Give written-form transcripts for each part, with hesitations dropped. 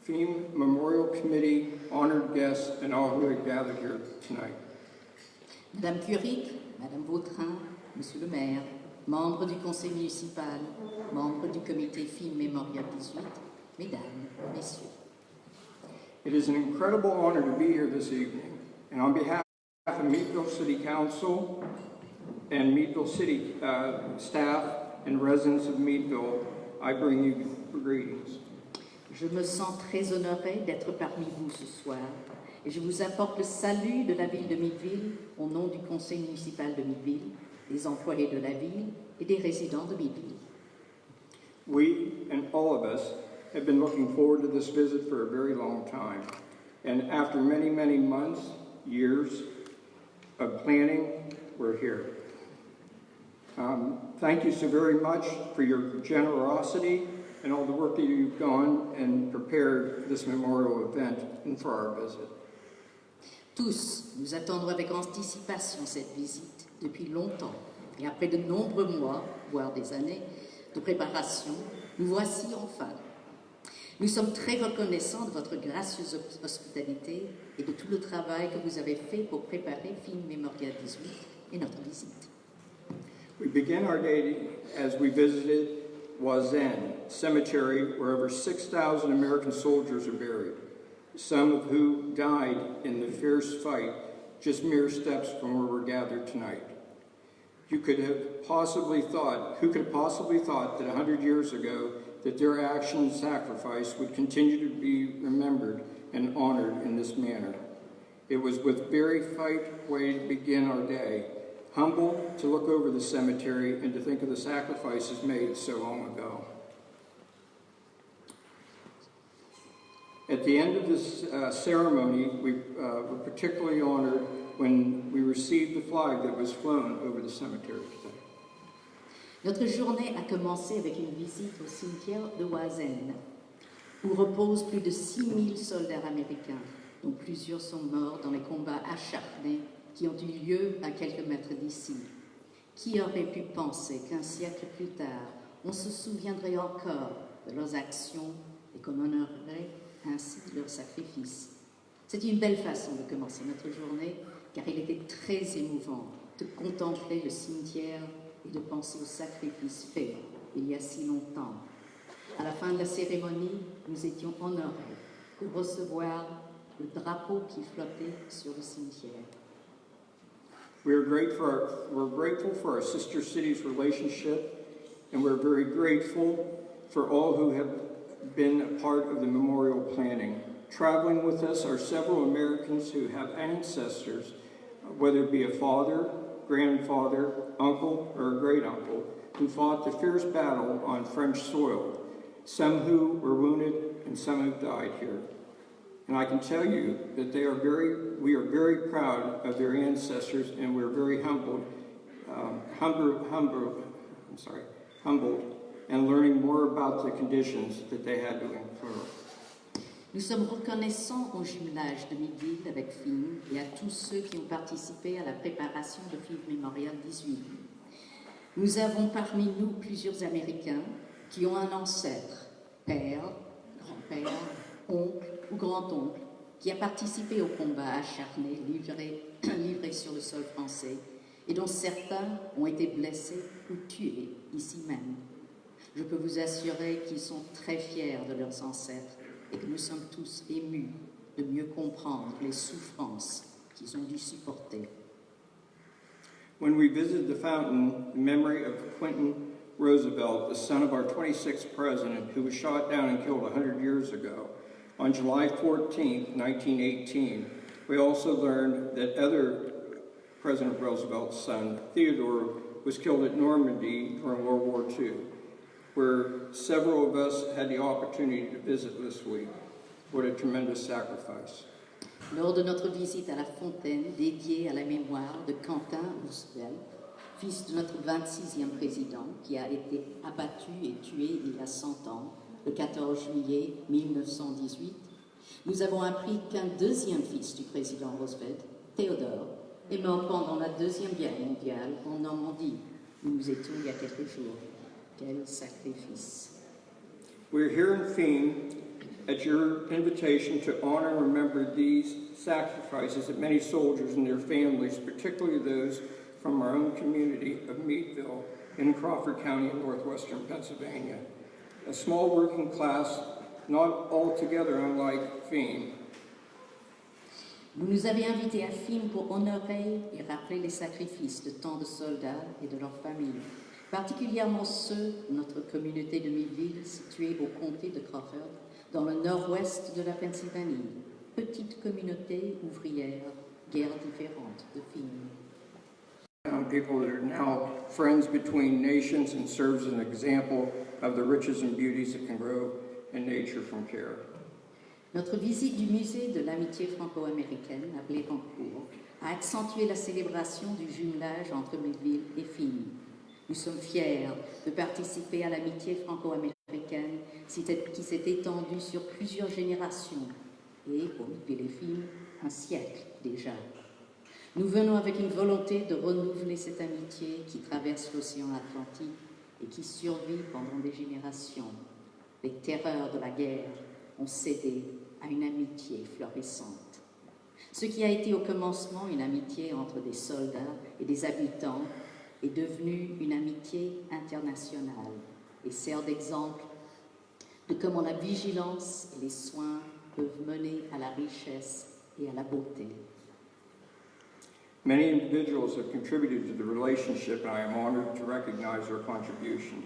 FEME Memorial Committee, honored guests, and all who have gathered here tonight. Madame Curic, Madame Vautrin, Monsieur le maire, membres du conseil municipal, membres du comité FEME Mémorial 18, Mesdames, Messieurs. It is an incredible honor to be here this evening, and on behalf of Meadville City Council and Meadville City staff and residents of Meadville, I bring you greetings. Je me sens très honorée d'être parmi vous ce soir et je vous apporte le salut de la ville de Meadville au nom du conseil municipal de Meadville, des employés de la ville et des résidents de Meadville. We and all of us have been looking forward to this visit for a very long time, and after many, many months, years of planning, we're here. Thank you so very much for your generosity and all the work that you've done and prepared this memorial event and for our visit. Tous, nous attendons avec anticipation cette visite depuis longtemps. Et après de nombreux mois, voire des années, de préparation, nous voici enfin. Nous sommes très reconnaissants de votre gracieuse hospitalité et de tout le travail que vous avez fait pour préparer FEME Mémorial 18 et notre visite. We begin our day as we visited Wazan Cemetery, where over 6,000 American soldiers are buried, some of who died in the fierce fight just mere steps from where we're gathered tonight. Who could have possibly thought that 100 years ago that their action and sacrifice would continue to be remembered and honored in this manner? It was with very fight way to begin our day, humble to look over the cemetery and to think of the sacrifices made so long ago. At the end of this ceremony, we were particularly honored when we received the flag that was flown over the cemetery today. Notre journée a commencé avec une visite au cimetière de Wazan, où reposent plus de 6000 soldats américains, dont plusieurs sont morts dans les combats acharnés qui ont eu lieu à quelques mètres d'ici. Qui aurait pu penser qu'un siècle plus tard, on se souviendrait encore de leurs actions et qu'on honorerait ainsi leur sacrifice? C'est une belle façon de commencer notre journée, car il était très émouvant de contempler le cimetière et de penser aux sacrifices faits il y a si longtemps. À la fin de la cérémonie, nous étions honorés de recevoir le drapeau qui flottait sur le cimetière. We're grateful for our sister cities' relationship, and we're very grateful for all who have been a part of the memorial planning. Traveling with us are several Americans who have ancestors, whether it be a father, grandfather, uncle, or a great-uncle, who fought the fierce battle on French soil, some who were wounded and some who died here. And I can tell you that we are very proud of their ancestors, and we're very humbled and learning more about the conditions that they had to endure. Nous sommes reconnaissants au jumelage de Meadville avec FEME et à tous ceux qui ont participé à la préparation de FEME Mémorial 18. Nous avons parmi nous plusieurs Américains qui ont un ancêtre, père, grand-père, oncle ou grand-oncle, qui a participé au combat acharné livré sur le sol français et dont certains ont été blessés ou tués ici même. Je peux vous assurer qu'ils sont très fiers de leurs ancêtres et que nous sommes tous émus de mieux comprendre les souffrances qu'ils ont dû supporter. When we visited the fountain in memory of Quentin Roosevelt, the son of our 26th president, who was shot down and killed 100 years ago, on July 14, 1918, we also learned that other President Roosevelt's son, Theodore, was killed at Normandy during World War II, where several of us had the opportunity to visit this week. What a tremendous sacrifice. Lors de notre visite à la fontaine dédiée à la mémoire de Quentin Roosevelt, fils de notre 26e président, qui a été abattu et tué il y a 100 ans, le 14 juillet 1918, nous avons appris qu'un deuxième fils du président Roosevelt, Theodore, est mort pendant la Deuxième Guerre mondiale en Normandie, où nous étions il y a quelques jours. Quel sacrifice! We're here in FEME at your invitation to honor and remember these sacrifices that many soldiers and their families, particularly those from our own community of Meadville in Crawford County in northwestern Pennsylvania. A small working class, not altogether unlike Fismes. Vous nous avez invités à Fismes pour honorer et rappeler les sacrifices de tant de soldats et de leurs familles, particulièrement ceux de notre communauté de Meadville située au comté de Crawford, dans le nord-ouest de la Pennsylvanie, petite communauté ouvrière, guerre différente de Fismes. People that are now friends between nations and serves as an example of the riches and beauties that can grow in nature from care. Notre visite du musée de l'amitié franco-américaine, appelé Rancourt, a accentué la célébration du jumelage entre Meadville et Fismes. Nous sommes fiers de participer à l'amitié franco-américaine qui s'est étendue sur plusieurs générations et, pour Meadville et Fismes, un siècle déjà. Nous venons avec une volonté de renouveler cette amitié qui traverse l'océan Atlantique et qui survit pendant des générations. Les terreurs de la guerre ont cédé à une amitié florissante. Ce qui a été au commencement une amitié entre des soldats et des habitants est devenu une amitié internationale et sert d'exemple de comment la vigilance et les soins peuvent mener à la richesse et à la beauté. Many individuals have contributed to the relationship, and I am honored to recognize their contribution.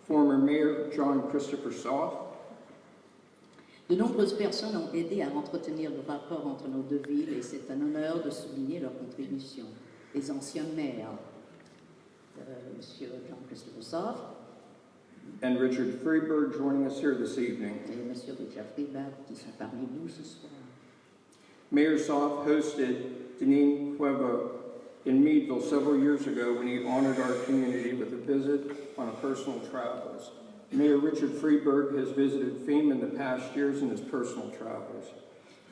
Former Mayor John Christopher Soth, De nombreuses personnes ont aidé à entretenir le rapport entre nos deux villes et c'est un honneur de souligner leur contribution. Les anciens maires, M. John Christopher Soth and Richard Freeberg joining us here this evening. et M. Richard Friedberg qui sont parmi nous ce soir. Mayor Soth hosted Deneen Cuevo in Meadville several years ago when he honored our community with a visit on a personal travels. Mayor Richard Freeberg has visited Fismes in the past years in his personal travels.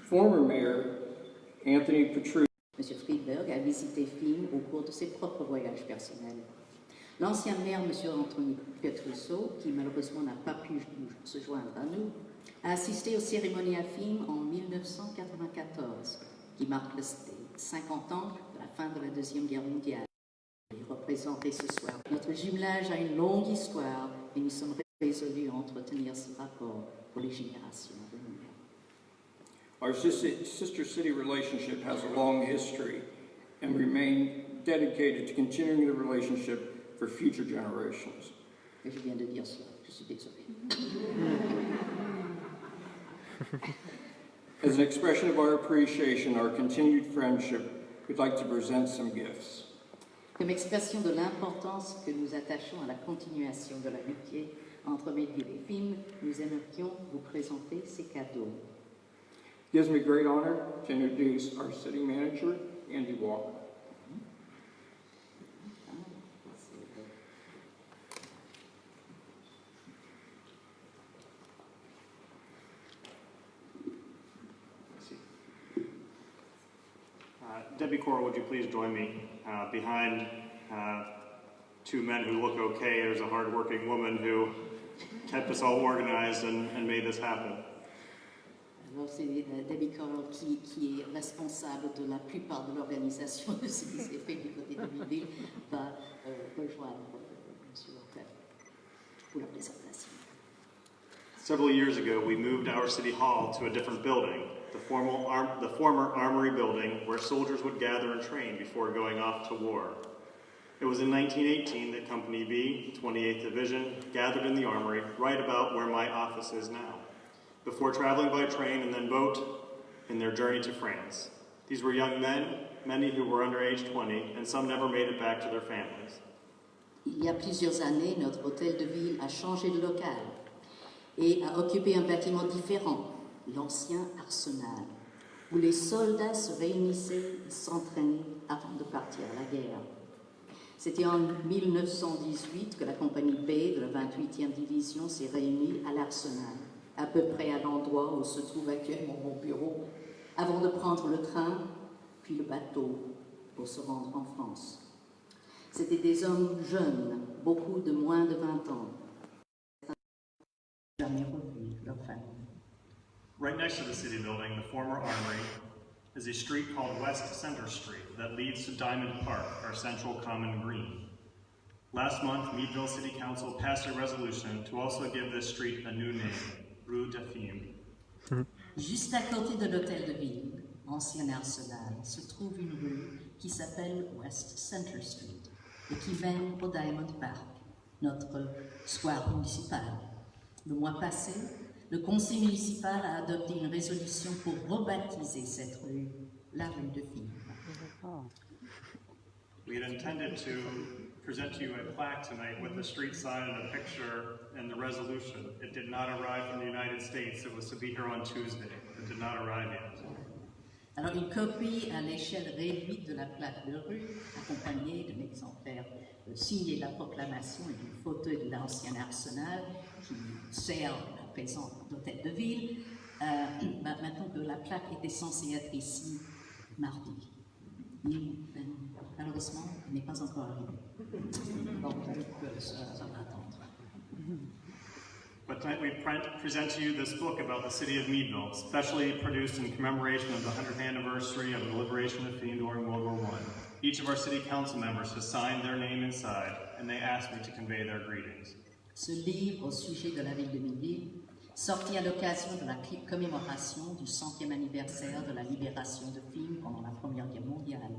Former Mayor Anthony Petrucci M. Friedberg a visité Fismes au cours de ses propres voyages personnels. L'ancien maire, M. Anthony Petrucci, qui malheureusement n'a pas pu se joindre à nous, a assisté aux cérémonies à Fismes en 1994, qui marque les 50 ans de la fin de la Deuxième Guerre mondiale. Il est représenté ce soir. Notre jumelage a une longue histoire et nous sommes résolus à entretenir ce rapport pour les générations à venir. Our sister city relationship has a long history and we remain dedicated to continuing the relationship for future generations. Et je viens de dire cela, je suis désolée. As an expression of our appreciation, our continued friendship, we'd like to present some gifts. Comme expression de l'importance que nous attachons à la continuation de l'amitié entre Meadville et Fismes, nous aimerions vous présenter ces cadeaux. It gives me great honor to introduce our city manager, Andy Walker. Debbie Cora, would you please join me behind two men who look okay? There's a hard-working woman who kept us all organized and made this happen. Alors c'est Debbie Carroll qui est responsable de la plupart de l'organisation de ce qui s'est fait du côté de Meadville, va rejoindre M. Walker pour la présentation. Several years ago, we moved our city hall to a different building, the former Armory building where soldiers would gather and train before going off to war. It was in 1918 that Company B, 28th Division, gathered in the Armory right about where my office is now, before traveling by train and then boat in their journey to France. These were young men, many who were under age 20, and some never made it back to their families. Il y a plusieurs années, notre hôtel de ville a changé de local et a occupé un bâtiment différent, l'ancien arsenal, où les soldats se réunissaient et s'entraînaient avant de partir à la guerre. C'était en 1918 que la compagnie B de la 28e division s'est réunie à l'arsenal, à peu près à l'endroit où se trouve actuellement mon bureau, avant de prendre le train, puis le bateau, pour se rendre en France. C'étaient des hommes jeunes, beaucoup de moins de 20 ans. Jamais revu leur famille. Right next to the city building, the former armory, is a street called West Center Street that leads to Diamond Park, our central common green. Last month, Meadville City Council passed a resolution to also give this street a new name, Rue de Fismes. Juste à côté de l'hôtel de ville, ancien arsenal, se trouve une rue qui s'appelle West Center Street et qui mène au Diamond Park, notre square municipal. Le mois passé, le conseil municipal a adopté une résolution pour rebaptiser cette rue la rue de Fismes. We had intended to present to you a plaque tonight with the street sign and a picture and the resolution. It did not arrive from the United States. It was to be here on Tuesday. It did not arrive yet. Alors, une copie à l'échelle réduite de la plaque de rue, accompagnée d'un exemplaire signé de la proclamation et d'une photo de l'ancien arsenal qui sert à présent d'hôtel de ville. Maintenant que la plaque était censée être ici mardi. Malheureusement, elle n'est pas encore arrivée. Donc, on peut attendre. But tonight we present to you this book about the city of Meadville, specially produced in commemoration of the 100th anniversary of the liberation of Fismes during World War I. Each of our city council members has signed their name inside, and they asked me to convey their greetings. Ce livre au sujet de la ville de Meadville, sorti à l'occasion de la commémoration du 100e anniversaire de la libération de Fismes pendant la Première Guerre mondiale.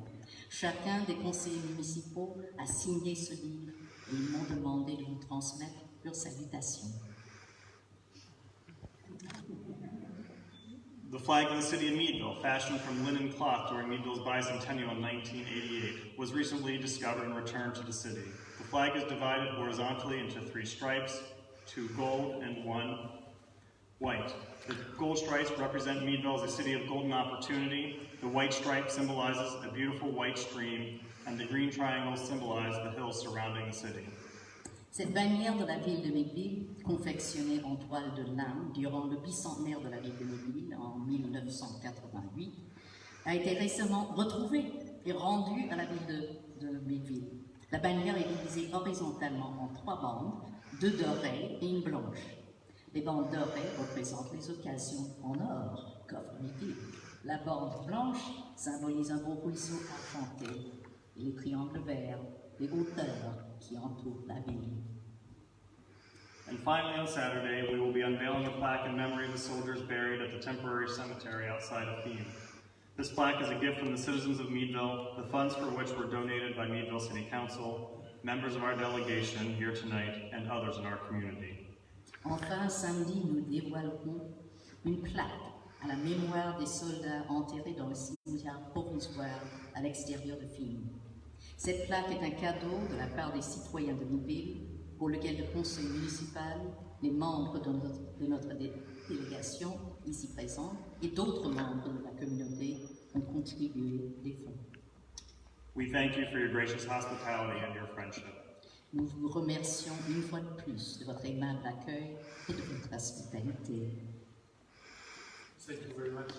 Chacun des conseillers municipaux a signé ce livre et ils m'ont demandé de vous transmettre leurs salutations. The flag of the city of Meadville, fashioned from linen cloth during Meadville's bicentennial in 1988, was recently discovered and returned to the city. The flag is divided horizontally into 3 stripes, 2 gold and 1 white. The gold stripes represent Meadville as a city of golden opportunity. The white stripe symbolizes a beautiful white stream, and the green triangle symbolizes the hills surrounding the city. Cette bannière de la ville de Meadville, confectionnée en toile de lin durant le bicentenaire de la ville de Meadville en 1988, a été récemment retrouvée et rendue à la ville de Meadville. La bannière est divisée horizontalement en 3 bandes, 2 dorées et une blanche. Les bandes dorées représentent les occasions en or qu'offre Meadville. La bande blanche symbolise un beau ruisseau argenté et les triangles verts, les hauteurs qui entourent la ville. And finally, on Saturday, we will be unveiling a plaque in memory of the soldiers buried at the temporary cemetery outside of Fismes. This plaque is a gift from the citizens of Meadville, the funds for which were donated by Meadville City Council, members of our delegation here tonight, and others in our community. Enfin, samedi, nous dévoilerons une plaque à la mémoire des soldats enterrés dans le cimetière provisoire à l'extérieur de Fismes. Cette plaque est un cadeau de la part des citoyens de Meadville, pour lequel le conseil municipal, les membres de notre délégation ici présents et d'autres membres de la communauté ont contribué des fonds. We thank you for your gracious hospitality and your friendship. Nous vous remercions une fois de plus de votre aimable accueil et de votre hospitalité. Thank you very much.